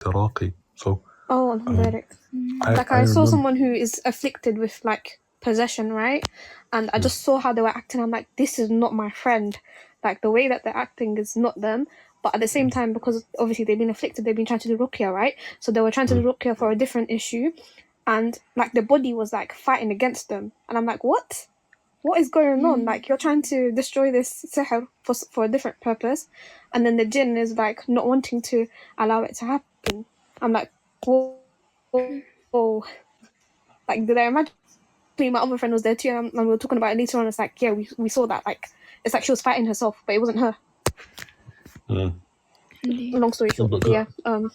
Taraqi. So Oh, direct. Like I I saw remember. someone who is afflicted with like possession, right? And I just saw how they were acting. I'm like, this is not my friend. Like the way that they're acting is not them. But at the same time, because obviously they've been afflicted, they've been trying to do ruqya, right? So they were trying to do ruqya for a different issue, and like the body was like fighting against them. And I'm like, what? What is going on? Like you're trying to destroy this sihr for a different purpose, and then the jinn is like not wanting to allow it to happen. I'm like, whoa. Like, did I imagine my other friend was there too, and we were talking about it later on. It's like, yeah, we saw that. Like, it's like she was fighting herself, but it wasn't her. Long story short, yeah. And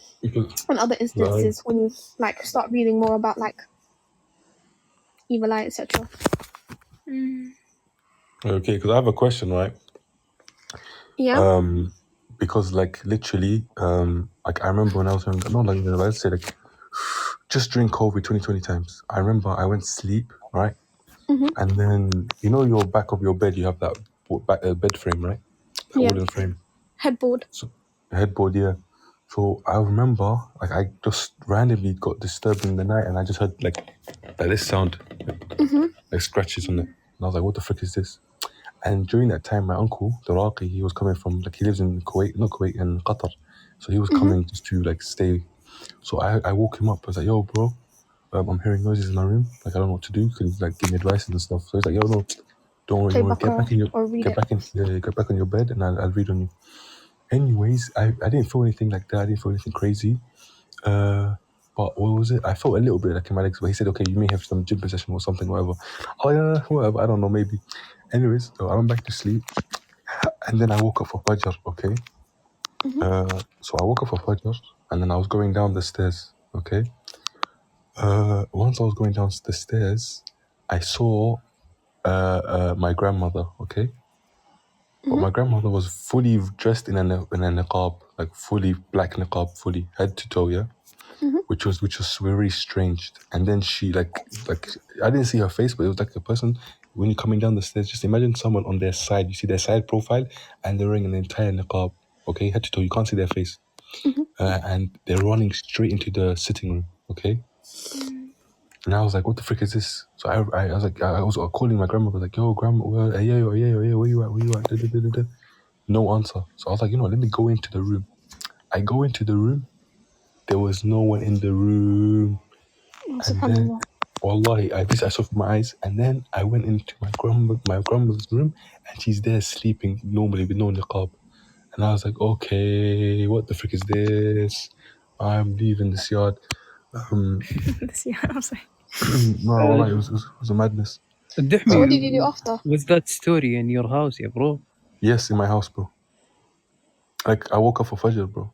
other instances when you like start reading more about like evil eye, etc. Okay, because I have a question, right? Yeah. Because like literally, like I remember when I was young, not like let's say like just during COVID 2020 times, I remember I went to sleep, right? And then you know your back of your bed, you have that bed frame, right? That Yeah. wooden frame. Headboard. So headboard, yeah. So I remember like I just randomly got disturbed in the night and I just heard like this sound, like scratches on it. And I was like, what the frick is this? And during that time, my uncle, Daraqi, he was coming from, like, he lives in Kuwait, not Kuwait, in Qatar. So he was coming just to, like, stay. So I woke him up. I was like, yo, bro, I'm hearing noises in my room. Like, I don't know what to do. Can you, like, give me advice and stuff? So he's like, yo, no, don't worry, Play don't worry. Get back in your, or read get it. back in, yeah, get back on your bed and I'll read on you. Anyways, I didn't feel anything like that. I didn't feel anything crazy. But what was it? I felt a little bit like in my legs, but he said, okay, you may have some gym possession or something, whatever. Oh, yeah, whatever. I don't know, maybe. Anyways, so I went back to sleep. And then I woke up for Fajr, okay? So I woke up for Fajr, and then I was going down the stairs, okay? Once I was going down the stairs, I saw my grandmother, okay? But my grandmother was fully dressed in a niqab, like fully black niqab, fully head to toe, yeah? Which was very strange. And then she like I didn't see her face, but it was like a person when you're coming down the stairs. Just imagine someone on their side. You see their side profile, and they're wearing an entire niqab, okay, head to toe. You can't see their face, and they're running straight into the sitting room, okay. And I was like, "What the frick is this?" So I was like, I was calling my grandmother, like, "Yo, grandma, where you at? Where you at?" Da, da, da, da, da. No answer. So I was like, let me go into the room. I go into the room. There was no one in the room. And then, wallahi, I saw with my eyes, and then I went into my grandmother's room, and she's there sleeping normally with no niqab. And I was like, okay, what the frick is this? I'm leaving this yard. This year, I was like, No, wallahi, it was a madness. so what did you do after? Was that story in your house, yeah, bro? Yes, in my house, bro. Like, I woke up for Fajr, bro.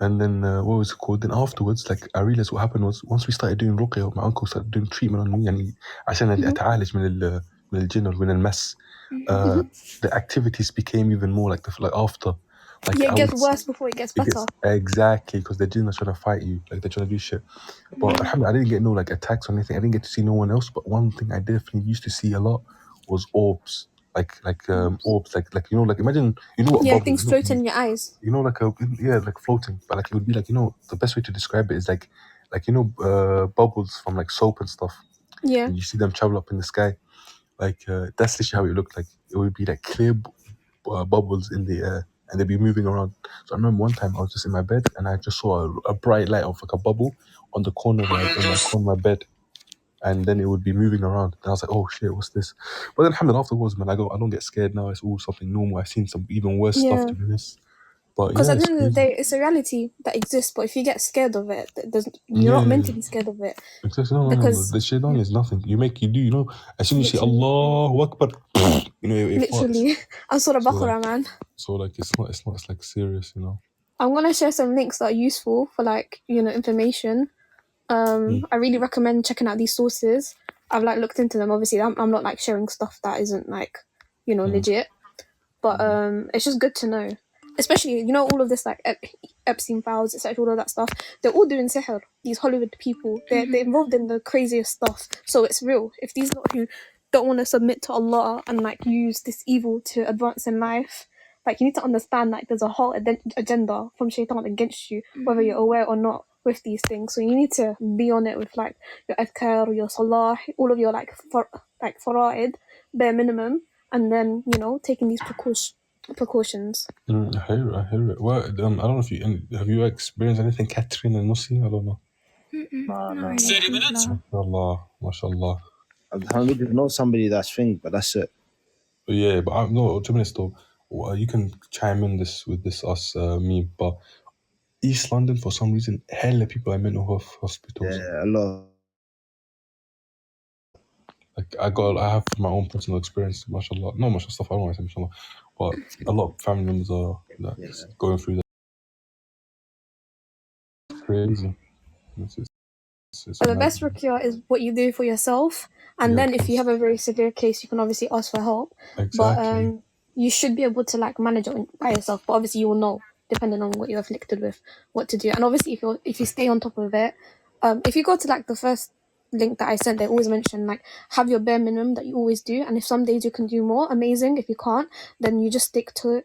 And then, what was it called? Then afterwards, like, I realized what happened was once we started doing ruqya, my uncle started doing treatment on me, يعني عشان أتعالج من الجن or من المس. The activities became even more like after. Like, Yeah, it gets worse before it gets better. Exactly, because the jinn are trying to fight you, like they're trying to do shit. But alhamdulillah, I didn't get no like attacks or anything. I didn't get to see no one else. But one thing I definitely used to see a lot was orbs, like orbs, like like imagine what Yeah, bubbles, things floating in your eyes. like like floating, but like it would be like the best way to describe it is like bubbles from like soap and stuff. Yeah. And you see them travel up in the sky, like that's literally how it looked like. It would be like clear bubbles in the air, and they'd be moving around. So I remember one time I was just in my bed and I just saw a bright light of like a bubble on the corner of my bed, and then it would be moving around. And I was like, oh shit, what's this? But then alhamdulillah, afterwards, man, I don't get scared now. It's all something normal. I've seen some even worse stuff, to be honest. But Because yeah, at the it's end of the crazy. day, it's a reality that exists. But if you get scared of it, you're not meant to be scared of it. Exactly. No. Because The shaitan is nothing. You do. As soon as you say literally, Allahu Akbar, it farts. literally, I saw the Baqarah, man. So like it's like serious, I'm gonna share some links that are useful for like information. I really recommend checking out these sources. I've like looked into them. Obviously, I'm not like sharing stuff that isn't like legit, but it's just good to know. Especially all of this like Epstein files, etc. All of that stuff. They're all doing sihr. These Hollywood people, they're involved in the craziest stuff. So it's real. If these lot who don't want to submit to Allah and like use this evil to advance in life, like you need to understand like there's a whole agenda from shaitan against you, whether you're aware or not, with these things. So you need to be on it with like your adhkar, your salah, all of your like fara'id, bare minimum, and then taking these precautions. I hear it. Well, I don't know if have you experienced anything, Catherine and Nussi? I don't know. No. Mashallah. I just know somebody that's thing, but that's it. Yeah, but I no, 2 minutes though. You can chime in me, but East London for some reason, hella people are in mental health hospitals. Yeah, a lot. Like I have my own personal experience, mashallah. No, mashallah stuff. I don't want to say mashallah, but a lot of family members are going through that. It's crazy. It's So the mad. best ruqyah is what you do for yourself, and Yeah, then of if you course. have a very severe case, you can obviously ask for help. Exactly. But you should be able to like manage it by yourself. But obviously, you will know depending on what you're afflicted with what to do. And obviously, if you stay on top of it, if you go to like the first link that I sent, they always mention like have your bare minimum that you always do. And if some days you can do more, amazing. If you can't, then you just stick to